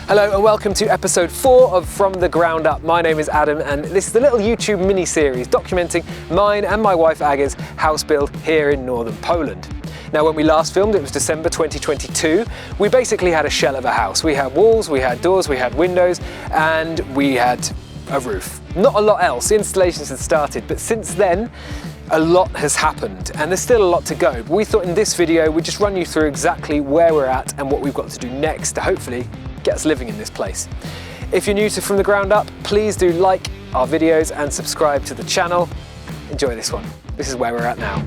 Hello and welcome to episode 4 of From the Ground Up. My name is Adam and this is a little YouTube mini-series documenting mine and my wife Aga's house build here in northern Poland. Now when we last filmed, it was December 2022, we basically had a shell of a house. We had walls, we had doors, we had windows and we had a roof. Not a lot else, installations had started, but since then a lot has happened and there's still a lot to go. But we thought in this video we'd just run you through exactly where we're at and what we've got to do next to hopefully get us living in this place. If you're new to From the Ground Up, please do like our videos and subscribe to the channel. Enjoy this one. This is where we're at now.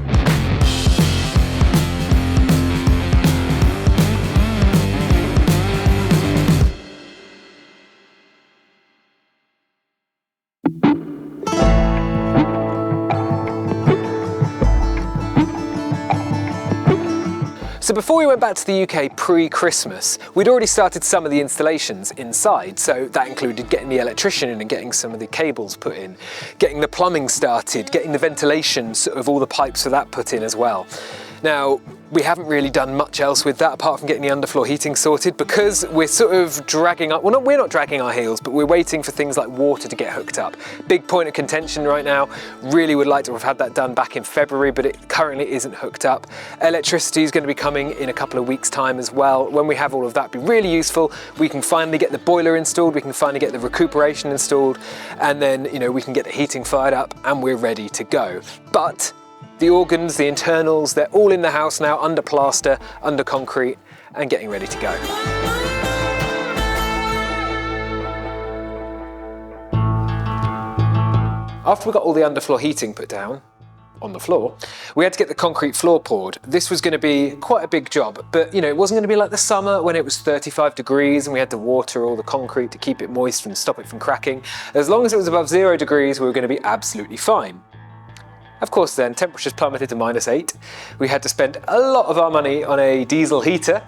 So before we went back to the UK pre-Christmas, we'd already started some of the installations inside. So that included getting the electrician in and getting some of the cables put in, getting the plumbing started, getting the ventilation of all the pipes for that put in as well. Now, we haven't really done much else with that apart from getting the underfloor heating sorted because we're sort of dragging up, well we're not dragging our heels, but we're waiting for things like water to get hooked up. Big point of contention right now. Really would like to have had that done back in February, but it currently isn't hooked up. Electricity is going to be coming in a couple of weeks' time as well. When we have all of that, it'd be really useful. We can finally get the boiler installed, we can finally get the recuperation installed, and then, you know, we can get the heating fired up and we're ready to go. But the organs, the internals, they're all in the house now, under plaster, under concrete, and getting ready to go. After we got all the underfloor heating put down, on the floor, we had to get the concrete floor poured. This was going to be quite a big job, but you know, it wasn't going to be like the summer when it was 35 degrees and we had to water all the concrete to keep it moist and stop it from cracking. As long as it was above 0 degrees, we were going to be absolutely fine. Of course then, temperatures plummeted to -8. We had to spend a lot of our money on a diesel heater,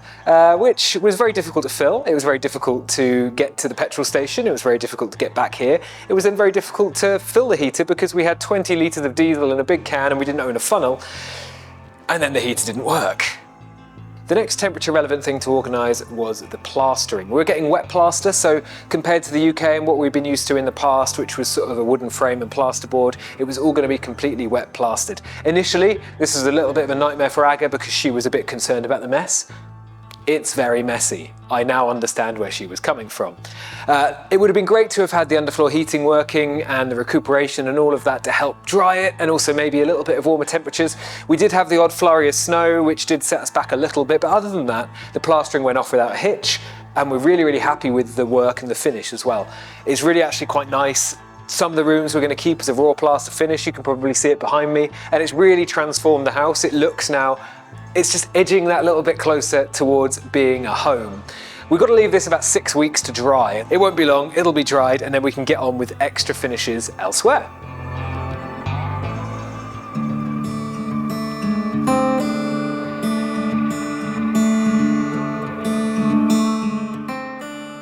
which was very difficult to fill. It was very difficult to get to the petrol station. It was very difficult to get back here. It was then very difficult to fill the heater because we had 20 litres of diesel in a big can and we didn't own a funnel. And then the heater didn't work. The next temperature relevant thing to organise was the plastering. We were getting wet plaster, so compared to the UK and what we've been used to in the past, which was sort of a wooden frame and plasterboard, it was all going to be completely wet plastered. Initially, this was a little bit of a nightmare for Aga because she was a bit concerned about the mess. It's very messy. I now understand where she was coming from. It would have been great to have had the underfloor heating working and the recuperation and all of that to help dry it and also maybe a little bit of warmer temperatures. We did have the odd flurry of snow, which did set us back a little bit, but other than that, the plastering went off without a hitch and we're really, really happy with the work and the finish as well. It's really actually quite nice. Some of the rooms we're going to keep as a raw plaster finish. You can probably see it behind me and it's really transformed the house. It looks now, it's just edging that little bit closer towards being a home. We've got to leave this about 6 weeks to dry. It won't be long, it'll be dried and then we can get on with extra finishes elsewhere.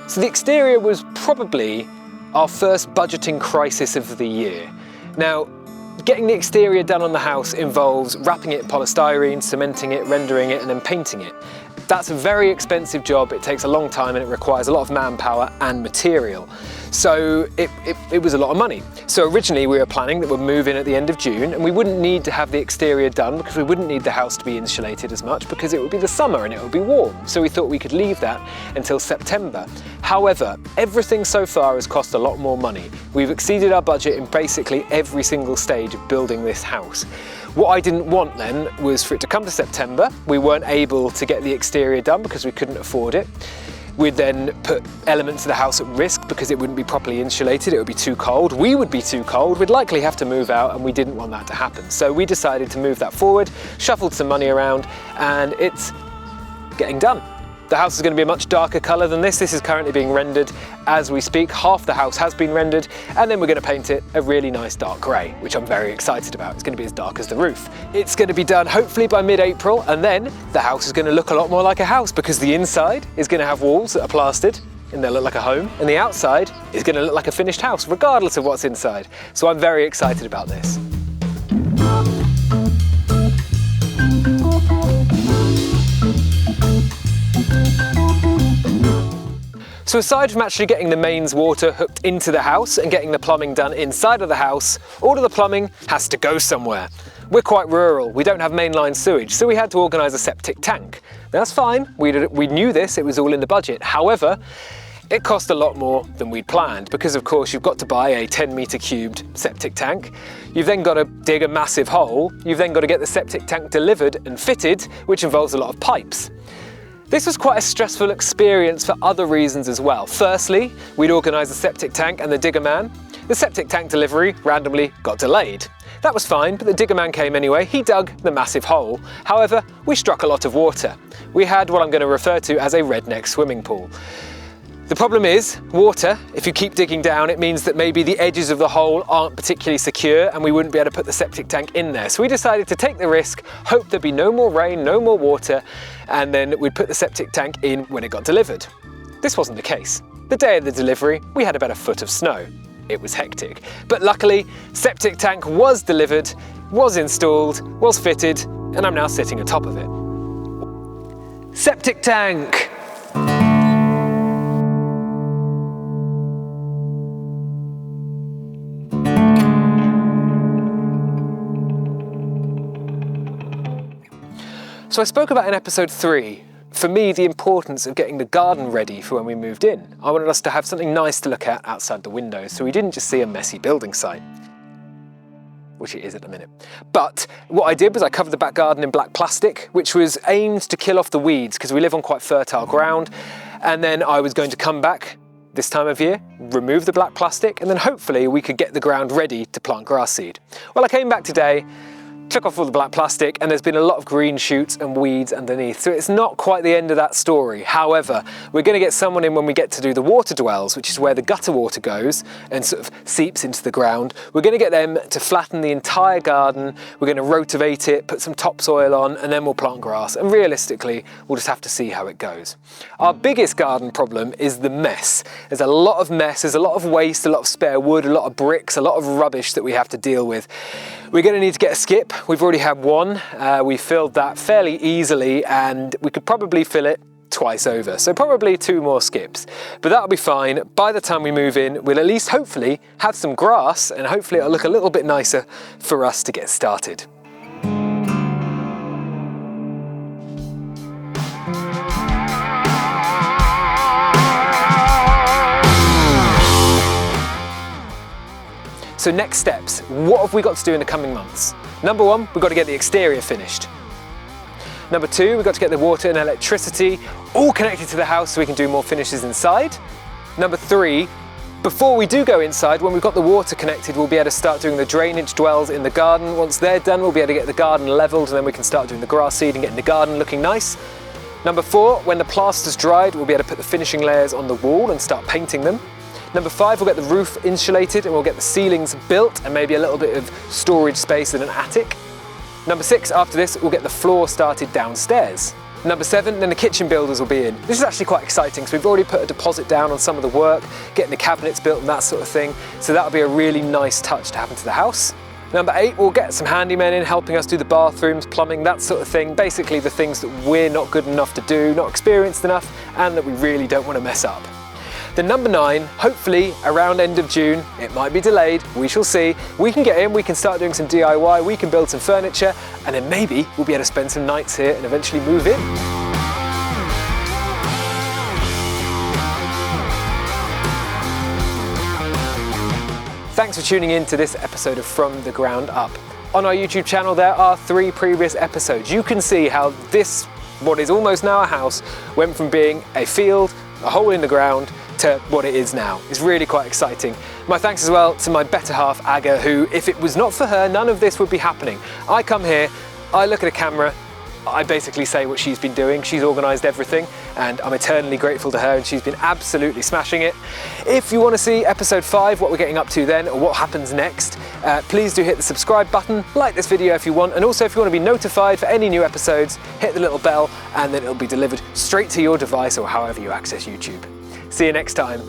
So the exterior was probably our first budgeting crisis of the year. Now, getting the exterior done on the house involves wrapping it in polystyrene, cementing it, rendering it, and then painting it. That's a very expensive job, it takes a long time and it requires a lot of manpower and material. So it was a lot of money. So originally we were planning that we'd move in at the end of June and we wouldn't need to have the exterior done because we wouldn't need the house to be insulated as much because it would be the summer and it would be warm. So we thought we could leave that until September. However, everything so far has cost a lot more money. We've exceeded our budget in basically every single stage of building this house. What I didn't want then was for it to come to September. We weren't able to get the exterior done because we couldn't afford it. We'd then put elements of the house at risk because it wouldn't be properly insulated, it would be too cold, we would be too cold, we'd likely have to move out and we didn't want that to happen. So we decided to move that forward, shuffled some money around and it's getting done. The house is going to be a much darker colour than this. This is currently being rendered as we speak. Half the house has been rendered and then we're going to paint it a really nice dark grey, which I'm very excited about. It's going to be as dark as the roof. It's going to be done hopefully by mid-April and then the house is going to look a lot more like a house because the inside is going to have walls that are plastered and they'll look like a home and the outside is going to look like a finished house regardless of what's inside. So I'm very excited about this. So aside from actually getting the mains water hooked into the house and getting the plumbing done inside of the house, all of the plumbing has to go somewhere. We're quite rural, we don't have mainline sewage, so we had to organise a septic tank. That's fine, we knew this, it was all in the budget. However, it cost a lot more than we'd planned because of course you've got to buy a 10-metre cubed septic tank. You've then got to dig a massive hole. You've then got to get the septic tank delivered and fitted, which involves a lot of pipes. This was quite a stressful experience for other reasons as well. Firstly, we'd organised the septic tank and the digger man. The septic tank delivery randomly got delayed. That was fine, but the digger man came anyway. He dug the massive hole. However, we struck a lot of water. We had what I'm going to refer to as a redneck swimming pool. The problem is, water, if you keep digging down, it means that maybe the edges of the hole aren't particularly secure and we wouldn't be able to put the septic tank in there. So we decided to take the risk, hope there'd be no more rain, no more water, and then we'd put the septic tank in when it got delivered. This wasn't the case. The day of the delivery, we had about a foot of snow. It was hectic. But luckily, septic tank was delivered, was installed, was fitted, and I'm now sitting atop of it. Septic tank! So I spoke about in episode 3, for me, the importance of getting the garden ready for when we moved in. I wanted us to have something nice to look at outside the window, so we didn't just see a messy building site, which it is at the minute. But what I did was I covered the back garden in black plastic, which was aimed to kill off the weeds because we live on quite fertile ground. And then I was going to come back this time of year, remove the black plastic, and then hopefully we could get the ground ready to plant grass seed. Well, I came back today, took off all the black plastic, and there's been a lot of green shoots and weeds underneath, so it's not quite the end of that story. However, we're going to get someone in when we get to do the water dwells, which is where the gutter water goes and sort of seeps into the ground. We're going to get them to flatten the entire garden, we're going to rotivate it, put some topsoil on, and then we'll plant grass, and realistically we'll just have to see how it goes. Our biggest garden problem is the mess. There's a lot of mess, there's a lot of waste, a lot of spare wood, a lot of bricks, a lot of rubbish that we have to deal with. We're going to need to get a skip. We've already had one. We filled that fairly easily and we could probably fill it twice over. So probably 2 more skips, but that'll be fine. By the time we move in, we'll at least hopefully have some grass and hopefully it'll look a little bit nicer for us to get started. So next steps, what have we got to do in the coming months? Number 1, we've got to get the exterior finished. Number 2, we've got to get the water and electricity all connected to the house so we can do more finishes inside. Number 3, before we do go inside, when we've got the water connected, we'll be able to start doing the drainage dwells in the garden. Once they're done, we'll be able to get the garden leveled and then we can start doing the grass seed and getting the garden looking nice. Number 4, when the plaster's dried, we'll be able to put the finishing layers on the wall and start painting them. Number 5, we'll get the roof insulated and we'll get the ceilings built and maybe a little bit of storage space in an attic. Number 6, after this, we'll get the floor started downstairs. Number 7, then the kitchen builders will be in. This is actually quite exciting, so we've already put a deposit down on some of the work, getting the cabinets built and that sort of thing, so that'll be a really nice touch to happen to the house. Number 8, we'll get some handymen in helping us do the bathrooms, plumbing, that sort of thing, basically the things that we're not good enough to do, not experienced enough, and that we really don't want to mess up. Then number 9, hopefully around end of June, it might be delayed, we shall see, we can get in, we can start doing some DIY, we can build some furniture, and then maybe we'll be able to spend some nights here and eventually move in. Thanks for tuning in to this episode of From the Ground Up. On our YouTube channel there are 3 previous episodes. You can see how this, what is almost now a house, went from being a field, a hole in the ground, to what it is now. It's really quite exciting. My thanks as well to my better half, Aga, who, if it was not for her, none of this would be happening. I come here, I look at a camera, I basically say what she's been doing. She's organised everything and I'm eternally grateful to her and she's been absolutely smashing it. If you want to see episode 5, what we're getting up to then or what happens next, please do hit the subscribe button, like this video if you want, and also if you want to be notified for any new episodes, hit the little bell and then it'll be delivered straight to your device or however you access YouTube. See you next time.